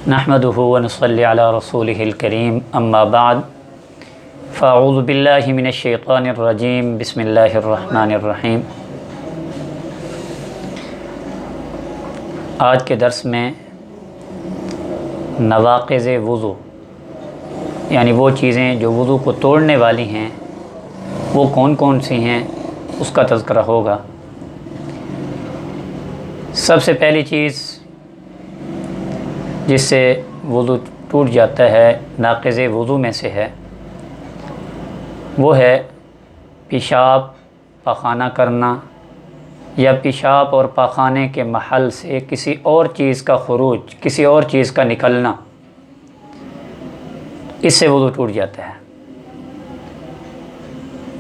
نحمدہ ونصلی علی رسولہ الکریم اما بعد فاعوذ باللہ من الشیطان الرجیم بسم اللہ الرحمن الرحیم۔ آج کے درس میں نواقض وضو یعنی وہ چیزیں جو وضو کو توڑنے والی ہیں وہ کون کون سی ہیں اس کا تذکرہ ہوگا۔ سب سے پہلی چیز جس سے وضو ٹوٹ جاتا ہے، ناقض وضو میں سے ہے، وہ ہے پیشاب پاخانہ کرنا یا پیشاب اور پاخانے کے محل سے کسی اور چیز کا خروج، کسی اور چیز کا نکلنا، اس سے وضو ٹوٹ جاتا ہے۔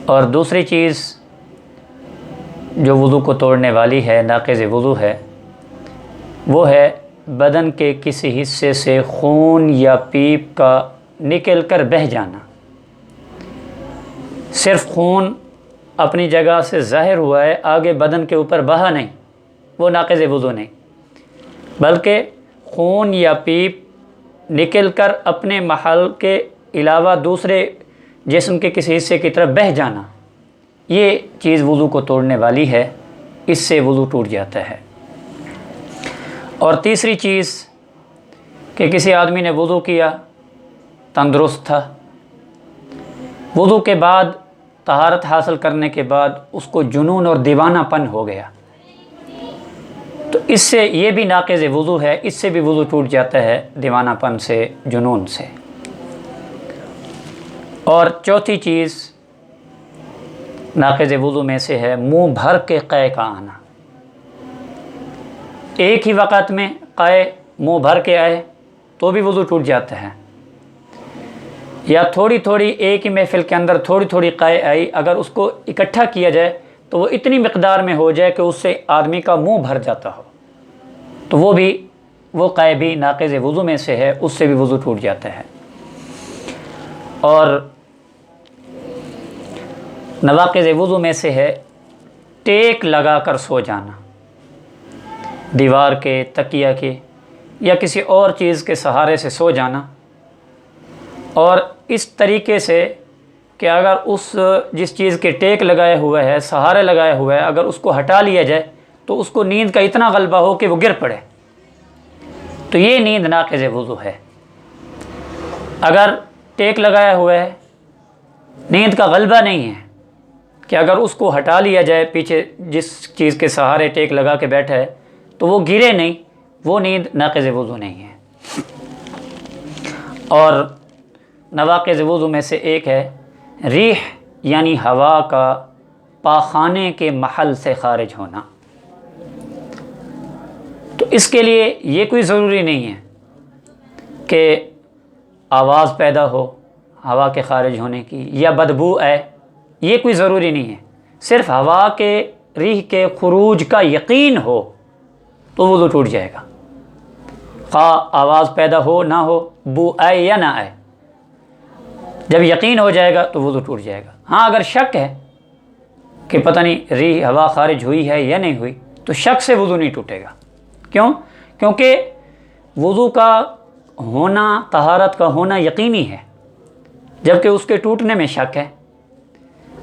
اور دوسری چیز جو وضو کو توڑنے والی ہے، ناقض وضو ہے، وہ ہے بدن کے کسی حصے سے خون یا پیپ کا نکل کر بہہ جانا۔ صرف خون اپنی جگہ سے ظاہر ہوا ہے، آگے بدن کے اوپر بہا نہیں، وہ ناقض وضو نہیں، بلکہ خون یا پیپ نکل کر اپنے محل کے علاوہ دوسرے جسم کے کسی حصے کی طرف بہہ جانا، یہ چیز وضو کو توڑنے والی ہے، اس سے وضو ٹوٹ جاتا ہے۔ اور تیسری چیز کہ کسی آدمی نے وضو کیا، تندرست تھا، وضو کے بعد طہارت حاصل کرنے کے بعد اس کو جنون اور دیوانہ پن ہو گیا، تو اس سے یہ بھی ناقض وضو ہے، اس سے بھی وضو ٹوٹ جاتا ہے، دیوانہ پن سے، جنون سے۔ اور چوتھی چیز ناقض وضو میں سے ہے منہ بھر کے قے کا آنا۔ ایک ہی وقت میں قے منہ بھر کے آئے تو بھی وضو ٹوٹ جاتا ہے، یا تھوڑی تھوڑی ایک ہی محفل کے اندر تھوڑی تھوڑی قے آئی، اگر اس کو اکٹھا کیا جائے تو وہ اتنی مقدار میں ہو جائے کہ اس سے آدمی کا منہ بھر جاتا ہو، تو وہ قے بھی ناقض وضو میں سے ہے، اس سے بھی وضو ٹوٹ جاتا ہے۔ اور نواقض وضو میں سے ہے ٹیک لگا کر سو جانا، دیوار کے، تکیہ کے یا کسی اور چیز کے سہارے سے سو جانا، اور اس طریقے سے کہ اگر جس چیز کے ٹیک لگائے ہوئے ہے، سہارے لگائے ہوئے ہے، اگر اس کو ہٹا لیا جائے تو اس کو نیند کا اتنا غلبہ ہو کہ وہ گر پڑے، تو یہ نیند ناقض وضو ہے۔ اگر ٹیک لگایا ہوا ہے، نیند کا غلبہ نہیں ہے کہ اگر اس کو ہٹا لیا جائے، پیچھے جس چیز کے سہارے ٹیک لگا کے بیٹھا ہے تو وہ گرے نہیں، وہ نیند ناقض وضو نہیں ہے۔ اور نواقض وضو میں سے ایک ہے ریح یعنی ہوا کا پاخانے کے محل سے خارج ہونا۔ تو اس کے لیے یہ کوئی ضروری نہیں ہے کہ آواز پیدا ہو ہوا کے خارج ہونے کی یا بدبو آئے، یہ کوئی ضروری نہیں ہے، صرف ہوا کے، ریح کے خروج کا یقین ہو تو وضو ٹوٹ جائے گا، خواہ آواز پیدا ہو نہ ہو، بو آئے یا نہ آئے، جب یقین ہو جائے گا تو وضو ٹوٹ جائے گا۔ ہاں اگر شک ہے کہ پتہ نہیں ریح ہوا خارج ہوئی ہے یا نہیں ہوئی، تو شک سے وضو نہیں ٹوٹے گا۔ کیوں؟ کیونکہ وضو کا ہونا، طہارت کا ہونا یقینی ہے، جبکہ اس کے ٹوٹنے میں شک ہے۔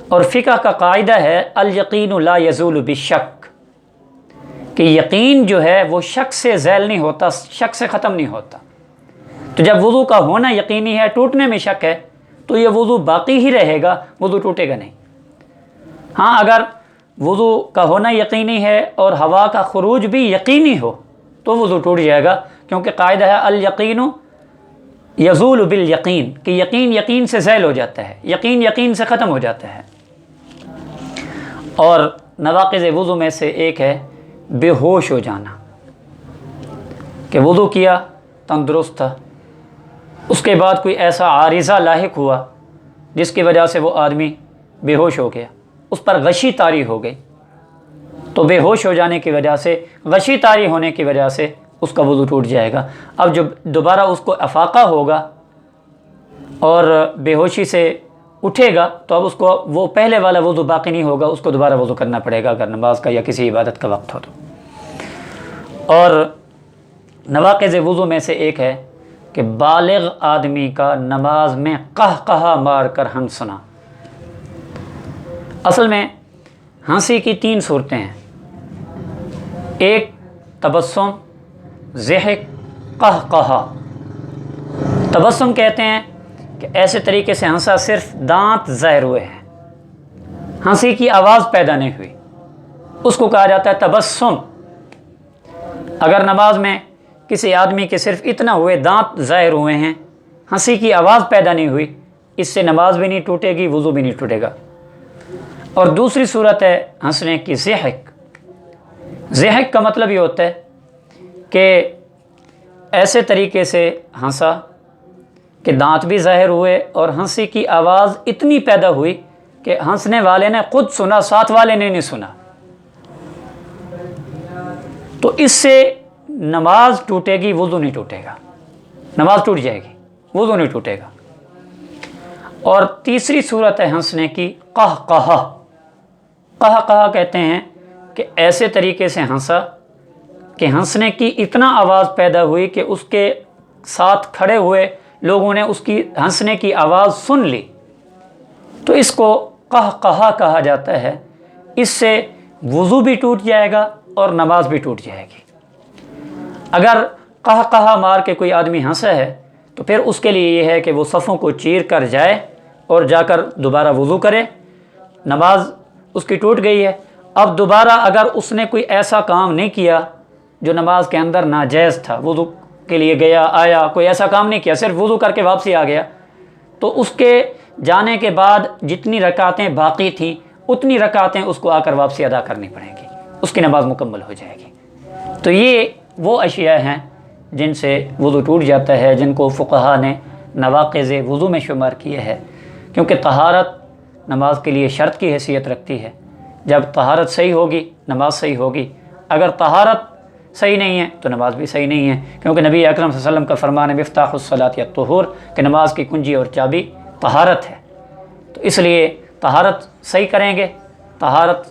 اور فقہ کا قاعدہ ہے الیقین لا یزول بالشک، کہ یقین جو ہے وہ شک سے زائل نہیں ہوتا، شک سے ختم نہیں ہوتا۔ تو جب وضو کا ہونا یقینی ہے، ٹوٹنے میں شک ہے، تو یہ وضو باقی ہی رہے گا، وضو ٹوٹے گا نہیں۔ ہاں اگر وضو کا ہونا یقینی ہے اور ہوا کا خروج بھی یقینی ہو تو وضو ٹوٹ جائے گا، کیونکہ قاعدہ ہے الیقین یزول بالیقین، کہ یقین یقین سے زائل ہو جاتا ہے، یقین یقین سے ختم ہو جاتا ہے۔ اور نواقض وضو میں سے ایک ہے بے ہوش ہو جانا، کہ وضو کیا، تندرست تھا، اس کے بعد کوئی ایسا عارضہ لاحق ہوا جس کی وجہ سے وہ آدمی بے ہوش ہو گیا، اس پر غشی طاری ہو گئی، تو بے ہوش ہو جانے کی وجہ سے، غشی طاری ہونے کی وجہ سے اس کا وضو ٹوٹ جائے گا۔ اب جب دوبارہ اس کو افاقہ ہوگا اور بے ہوشی سے اٹھے گا تو اب اس کو وہ پہلے والا وضو باقی نہیں ہوگا، اس کو دوبارہ وضو کرنا پڑے گا اگر نماز کا یا کسی عبادت کا وقت ہو تو۔ اور نواقض وضو میں سے ایک ہے کہ بالغ آدمی کا نماز میں قہقہا مار کر ہنسنا۔ اصل میں ہنسی کی 3 صورتیں ہیں، ایک تبسم، ضحک، قہقہا۔ تبسم کہتے ہیں کہ ایسے طریقے سے ہنسا صرف دانت ظاہر ہوئے ہیں، ہنسی کی آواز پیدا نہیں ہوئی، اس کو کہا جاتا ہے تبسم۔ اگر نماز میں کسی آدمی کے صرف اتنا ہوئے دانت ظاہر ہوئے ہیں، ہنسی کی آواز پیدا نہیں ہوئی، اس سے نماز بھی نہیں ٹوٹے گی، وضو بھی نہیں ٹوٹے گا۔ اور دوسری صورت ہے ہنسنے کی ضحک۔ ضحک کا مطلب یہ ہوتا ہے کہ ایسے طریقے سے ہنسا کہ دانت بھی ظاہر ہوئے اور ہنسی کی آواز اتنی پیدا ہوئی کہ ہنسنے والے نے خود سنا، ساتھ والے نے نہیں سنا، تو اس سے نماز ٹوٹے گی، وضو نہیں ٹوٹے گا، نماز ٹوٹ جائے گی، وضو نہیں ٹوٹے گا۔ اور تیسری صورت ہے ہنسنے کی قہقہا۔ قہقہا کہتے ہیں کہ ایسے طریقے سے ہنسا کہ ہنسنے کی اتنا آواز پیدا ہوئی کہ اس کے ساتھ کھڑے ہوئے لوگوں نے اس کی ہنسنے کی آواز سن لی، تو اس کو قہقہا کہا جاتا ہے۔ اس سے وضو بھی ٹوٹ جائے گا اور نماز بھی ٹوٹ جائے گی۔ اگر قہقہا مار کے کوئی آدمی ہنسا ہے تو پھر اس کے لیے یہ ہے کہ وہ صفوں کو چیر کر جائے اور جا کر دوبارہ وضو کرے، نماز اس کی ٹوٹ گئی ہے۔ اب دوبارہ اگر اس نے کوئی ایسا کام نہیں کیا جو نماز کے اندر ناجائز تھا، وضو کے لیے گیا آیا، کوئی ایسا کام نہیں کیا، صرف وضو کر کے واپسی آ گیا، تو اس کے جانے کے بعد جتنی رکعتیں باقی تھیں اتنی رکعتیں اس کو آ کر واپسی ادا کرنی پڑیں گی، اس کی نماز مکمل ہو جائے گی۔ تو یہ وہ اشیاء ہیں جن سے وضو ٹوٹ جاتا ہے، جن کو فقہا نے نواقض وضو میں شمار کیے ہے، کیونکہ طہارت نماز کے لیے شرط کی حیثیت رکھتی ہے۔ جب طہارت صحیح ہوگی نماز صحیح ہوگی، اگر طہارت صحیح نہیں ہے تو نماز بھی صحیح نہیں ہے، کیونکہ نبی اکرم صلی اللہ علیہ وسلم کا فرمان ہے مفتاح الصلاۃ الطہور، کہ نماز کی کنجی اور چابی طہارت ہے۔ تو اس لیے طہارت صحیح کریں گے، طہارت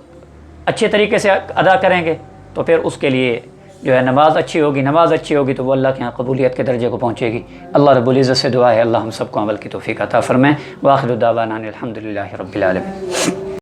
اچھے طریقے سے ادا کریں گے تو پھر اس کے لیے جو ہے نماز اچھی ہوگی، نماز اچھی ہوگی تو وہ اللہ کے ہاں قبولیت کے درجے کو پہنچے گی۔ اللہ رب العزت سے دعا ہے اللہ ہم سب کو عمل کی توفیق عطا فرمائے۔ وآخر دعوانا الحمدللہ رب العالمین۔